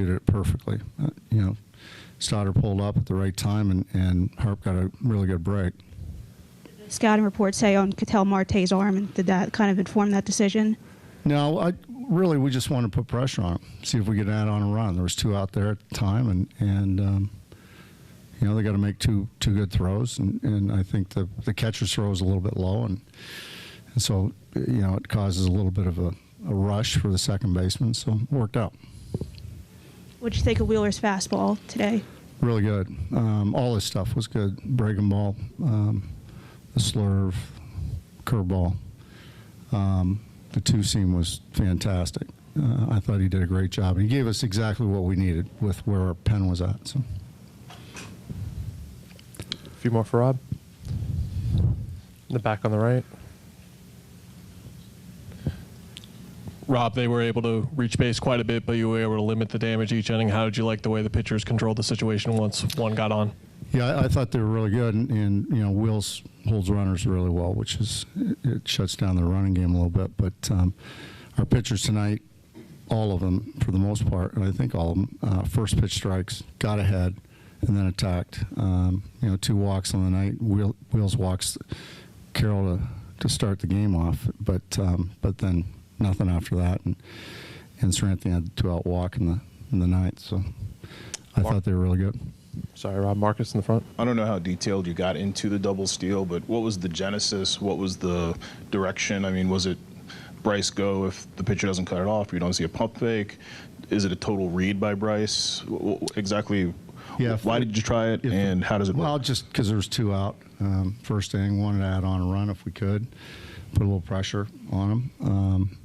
did it perfectly. Stoddard pulled up at the right time, and Harp got a really good break. Scouting reports say on Ketel Marte's arm, and did that kind of inform that decision? No, we just wanted to put pressure on him, see if we could add on a run. There was 2 out there at the time, and they got to make two good throws, and I think the catcher's throw is a little bit low, and so it causes a little bit of a rush for the second baseman, so it worked out. What'd you think of Wheeler's fastball today? Really good. All his stuff was good. Breaking ball, the slurve, curveball. The 2-seam was fantastic. I thought he did a great job. He gave us exactly what we needed with where our pen was at. So. A few more for Rob. In the back on the right. Rob, they were able to reach base quite a bit, but you were able to limit the damage each inning. How did you like the way the pitchers controlled the situation once one got on? Yeah, I thought they were really good, and Wills holds runners really well, which is it shuts down the running game a little bit. But our pitchers tonight, all of them for the most part, and I think all of them, first pitch strikes, got ahead, and then attacked. 2 walks on the night. Wills walks Carroll to start the game off, but then nothing after that, and Saranthi had the 2-out walk in the ninth. So I thought they were really good. Sorry, Rob. Marcus in the front. I don't know how detailed you got into the double steal, but what was the genesis? What was the direction? I mean, was it Bryce go if the pitcher doesn't cut it off, or you don't see a pump fake? Is it a total read by Bryce? Exactly. Yeah. Why did you try it, and how does it work? Well, just because there was 2 out. First inning, wanted to add on a run if we could, put a little pressure on him.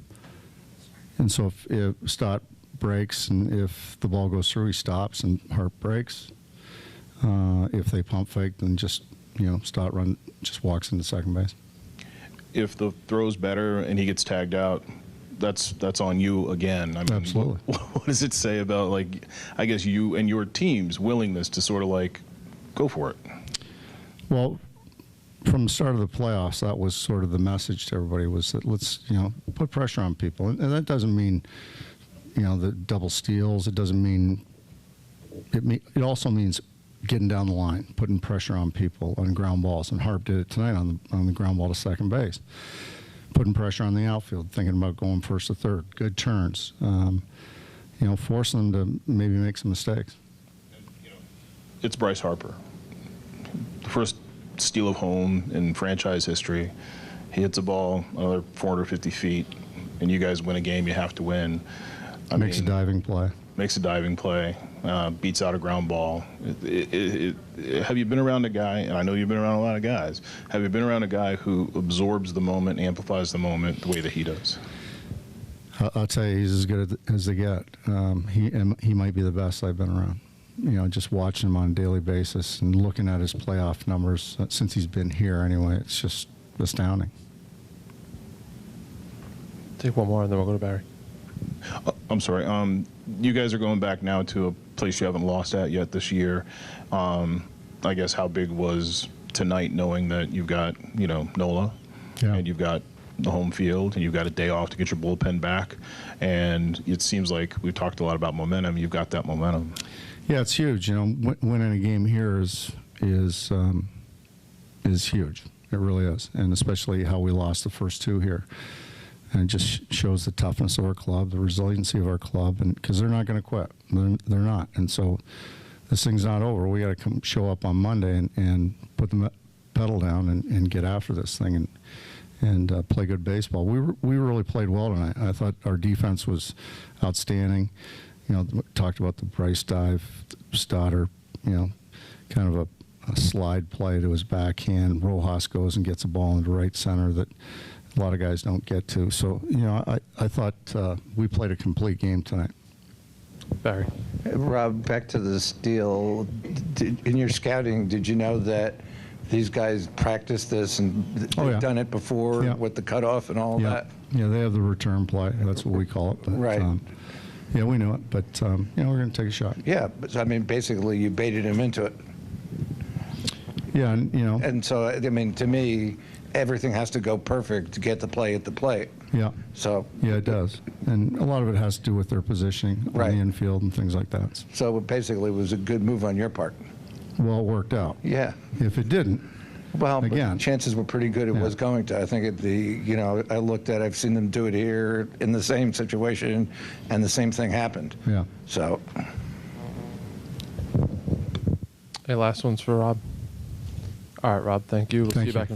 And so if Stott breaks, and if the ball goes through, he stops, and Harp breaks. If they pump fake, then just Stott just walks into second base. If the throw's better and he gets tagged out, that's on you again. I mean, absolutely. What does it say about, I guess, you and your team's willingness to sort of go for it? Well, from the start of the playoffs, that was sort of the message to everybody, was that let's put pressure on people, and that doesn't mean the double steals. It doesn't mean it also means getting down the line, putting pressure on people on ground balls, and Harp did it tonight on the ground ball to second base, putting pressure on the outfield, thinking about going first to third, good turns, forcing them to maybe make some mistakes. It's Bryce Harper, the first steal of home in franchise history. He hits a ball another 450 feet, and you guys win a game you have to win. Makes a diving play. Makes a diving play, beats out a ground ball. Have you been around a guy, and I know you've been around a lot of guys, have you been around a guy who absorbs the moment, amplifies the moment the way that he does? I'll tell you, he's as good as they get. He might be the best I've been around. Just watching him on a daily basis and looking at his playoff numbers since he's been here anyway, it's just astounding. Take one more, and then we'll go to Barry. I'm sorry. You guys are going back now to a place you haven't lost at yet this year. I guess how big was tonight, knowing that you've got Nola, and you've got the home field, and you've got a day off to get your bullpen back, and it seems like we've talked a lot about momentum. You've got that momentum. Yeah, it's huge. Winning a game here is huge. It really is, and especially how we lost the first 2 here. And it just shows the toughness of our club, the resiliency of our club, and because they're not going to quit. They're not. And so this thing's not over. We got to show up on Monday and put the pedal down and get after this thing and play good baseball. We really played well tonight. I thought our defense was outstanding. Talked about the Bryce dive, Stoddard, kind of a slide play to his backhand. Rojas goes and gets a ball into right center that a lot of guys don't get to. So, I thought we played a complete game tonight. Barry. Rob, back to the steal. In your scouting, did you know that these guys practiced this and they've done it before with the cutoff and all that? Yeah, they have the return play. That's what we call it. But, right. Yeah, we knew it, but we're going to take a shot. Yeah, but I mean, basically, you baited him into it. Yeah, and And so, I mean, to me, everything has to go perfect to get the play at the plate. Yeah. So, Yeah, it does. And a lot of it has to do with their positioning on Right. the infield and things like that. so it basically was a good move on your part. Well, it worked out. Yeah. If it didn't, Well, but Again. chances were pretty good it Yeah. was going to. I think I looked at, I've seen them do it here in the same situation, and the same thing happened. yeah. So, Hey, last one's for Rob. All right, Rob, thank you. We'll see Thank you you. back in